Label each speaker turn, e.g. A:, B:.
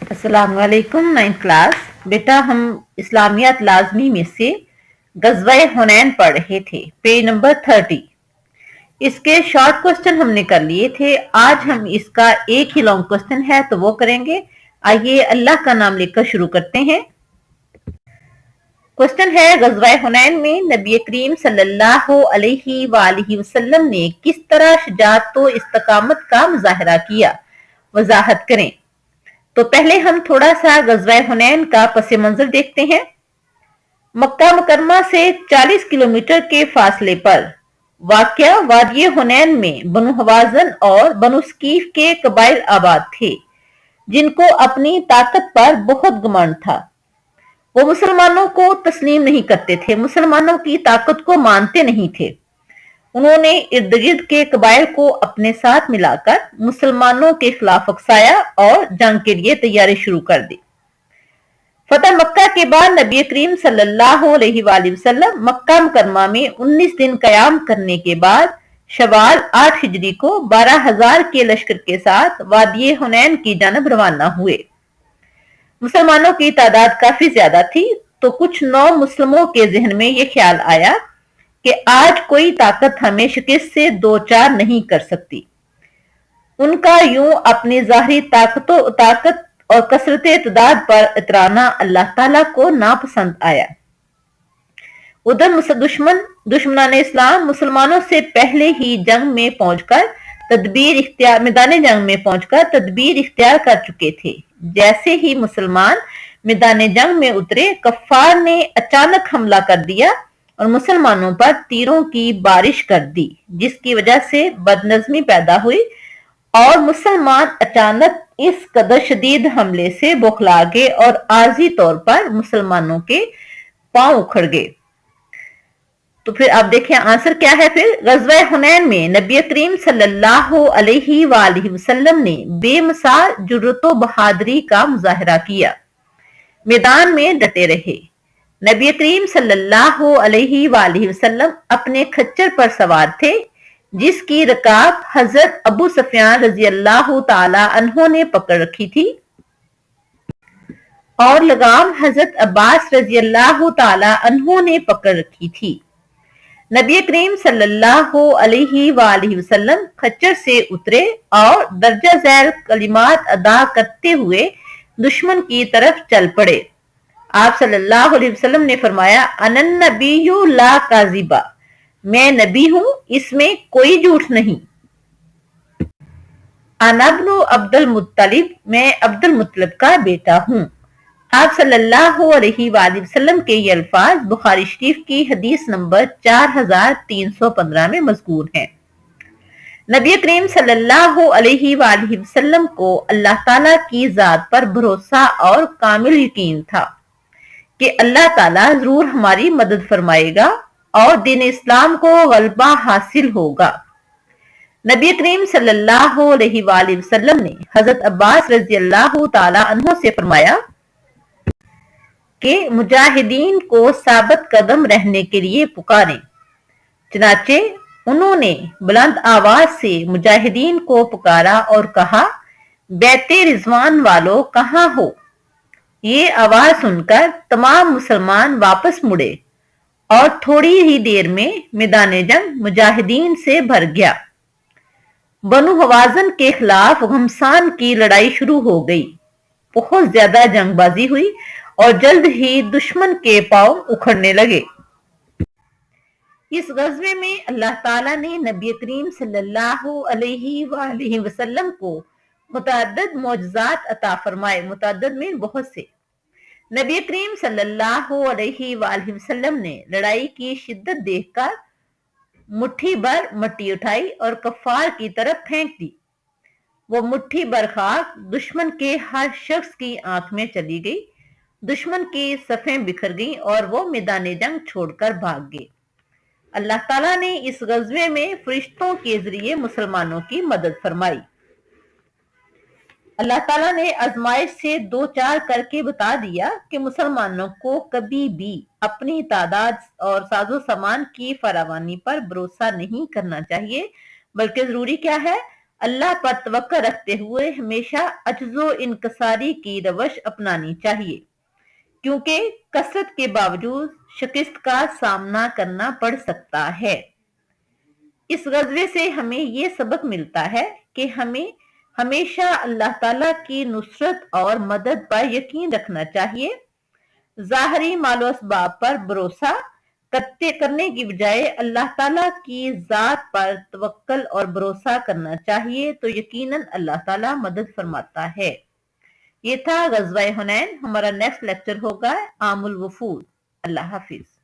A: अस्सलाम वालेकुम। 9th class. बेटा, हम इस्लामियात लाजमी में से गज़वा हुनैन पढ़ रहे थे, पेज नंबर 30। इसके शॉर्ट क्वेश्चन हमने कर लिए थे। आज हम इसका एक ही लॉन्ग क्वेश्चन है तो वो करेंगे। आइए अल्लाह का नाम लेकर शुरू करते हैं। क्वेश्चन है, गज़वा हुनैन में नबी करीम सल्लल्लाहु अलैहि वसल्लम ने किस तरह शुजाअत व इस्तकामत का मुजाहरा किया, वजाहत करें। तो पहले हम थोड़ा सा गज़वा हुनैन का पस मंजर देखते हैं। मक्का मुकरमा से 40 किलोमीटर के फासले पर वाक़या वादी हुनैन में बनु हवाज़न और बनु सकीफ के कबाइल आबाद थे, जिनको अपनी ताकत पर बहुत घमंड था। वो मुसलमानों को तस्लीम नहीं करते थे, मुसलमानों की ताकत को मानते नहीं थे। उन्होंने इर्द गिर्द के कबाइल को अपने साथ मिलाकर मुसलमानों के खिलाफ उकसाया और जंग के लिए तैयारी शुरू कर दी। फतह मक्का के बाद नबी करीम सल्लल्लाहु अलैहि वसल्लम मक्का मुकरमा में 19 दिन कयाम करने के बाद शवाल 8 हिजरी को 12,000 के लश्कर के साथ वादी हुनैन की जानब रवाना हुए। मुसलमानों की तादाद काफी ज्यादा थी, तो कुछ नौ मुस्लिमों के जहन में यह ख्याल आया कि आज कोई ताकत हमें शिकस्त से दो चार नहीं कर सकती। उनका यूं अपनी जाहिरी ताकत और कसरत इत्दाद पर इतराना अल्लाह ताला को नापसंद आया। उधर दुश्मनान इस्लाम मुसलमानों से पहले ही जंग में पहुंचकर मैदान जंग में पहुंचकर तदबीर इख्तियार कर चुके थे। जैसे ही मुसलमान मैदान जंग में उतरे, कफ्फार ने अचानक हमला कर दिया और मुसलमानों पर तीरों की बारिश कर दी, जिसकी वजह से बदनज़मी पैदा हुई और मुसलमान अचानक इस कदर शदीद हमले से बौखला गए और आर्जी तौर पर मुसलमानों के पांव उखड़ गए। तो फिर आप देखें आंसर क्या है। फिर गज़वा हुनैन में नबी करीम सल्लल्लाहु अलैहि वसल्लम ने बेमिसाल जुर्रत व बहादुरी का मुजाहरा किया, मैदान में डटे रहे। नबी करीम सल्लल्लाहु अलैहि वसल्लम अपने खच्चर पर सवार थे, जिसकी रकाब हजरत अबू सुफियान रजी अल्लाह ताला अन्हो ने पकड़ रखी थी और लगाम हजरत अब्बास रजी अल्लाह ताला अन्हो ने पकड़ रखी थी। नबी करीम सल्लल्लाहु अलैहि वसल्लम खच्चर से उतरे और दर्जा ज़ैल कलिमात अदा करते हुए दुश्मन की तरफ चल पड़े। आप सल्लल्लाहु अलैहि वसल्लम ने फरमाया, अनन नबिय्यु ला काज़िबा, मैं नबी हूं, इसमें कोई झूठ नहीं। अना इब्नु अब्दुल मुत्तलिब, मैं अब्दुल मुत्तलिब का बेटा हूं। आप सल्लल्लाहु अलैहि वसल्लम के ये अल्फाज बुखारी शरीफ की हदीस नंबर 4315 में मज़कूर हैं। नबी करीम सल्लल्लाहु अलैहि वसल्लम को अल्लाह ताला की जात पर भरोसा और कामिल यकीन था कि अल्लाह ताला जरूर हमारी मदद फरमाएगा और दीन इस्लाम को गलबा हासिल होगा। नबी करीम सल्लल्लाहु अलैहि वसल्लम ने हजरत अब्बास रजी अल्लाह ताला अन्हो से फरमाया कि मुजाहिदीन को साबित कदम रहने के लिए पुकारें। चनाचे उन्होंने बुलंद आवाज से मुजाहिदीन को पुकारा और कहा, बैते रिजवान वालों कहाँ हो। ये आवाज सुनकर तमाम मुसलमान वापस मुड़े और थोड़ी ही देर में मैदान जंग मुजाहिदीन से भर गया। बनु हवाज़न के खिलाफ घमसान की लड़ाई शुरू हो गई। बहुत ज्यादा जंगबाजी हुई और जल्द ही दुश्मन के पांव उखड़ने लगे। इस गज़वे में अल्लाह ताला ने नबी करीम सल्लल्लाहु अलैहि वसल्लम को मुतअद्दिद मौजज़ात अता फरमाए। मुतअद्दिद में बहुत से। नबी करीम सल्लल्लाहु अलैहि वसल्लम ने लड़ाई की शिद्दत देखकर मुट्ठी भर मिट्टी उठाई और कफ्फार की तरफ फेंक दी। वो मुट्ठी भर खाक दुश्मन के हर शख्स की आंख में चली गई। दुश्मन की सफ़ें बिखर गईं और वो मैदान जंग छोड़कर भाग गए। अल्लाह ताला ने इस गज़वे में फरिश्तों के जरिए मुसलमानों की मदद फरमाई। अल्लाह ताला ने आजमाइश से दो चार करके बता दिया कि मुसलमानों को कभी भी अपनी तादाद और साजो सामान की फरावानी पर भरोसा नहीं करना चाहिए, बल्कि जरूरी क्या है, اللہ پر توقع رکھتے ہوئے ہمیشہ عجز و انکساری کی روش اپنانی چاہیے، کیونکہ کثرت کے باوجود شکست کا سامنا کرنا پڑ سکتا ہے۔ اس غزوے سے ہمیں یہ سبق ملتا ہے کہ ہمیں ہمیشہ اللہ تعالیٰ کی نصرت اور مدد پر یقین رکھنا چاہیے، ظاہری مال و اسباب پر بھروسہ کرنے کی بجائے اللہ تعالیٰ کی ذات پر توکل اور بھروسہ کرنا چاہیے، تو یقیناً اللہ تعالیٰ مدد فرماتا ہے۔ یہ تھا غزوہ حنین۔ ہمارا نیکسٹ لیکچر ہوگا عام الوفود۔ اللہ حافظ۔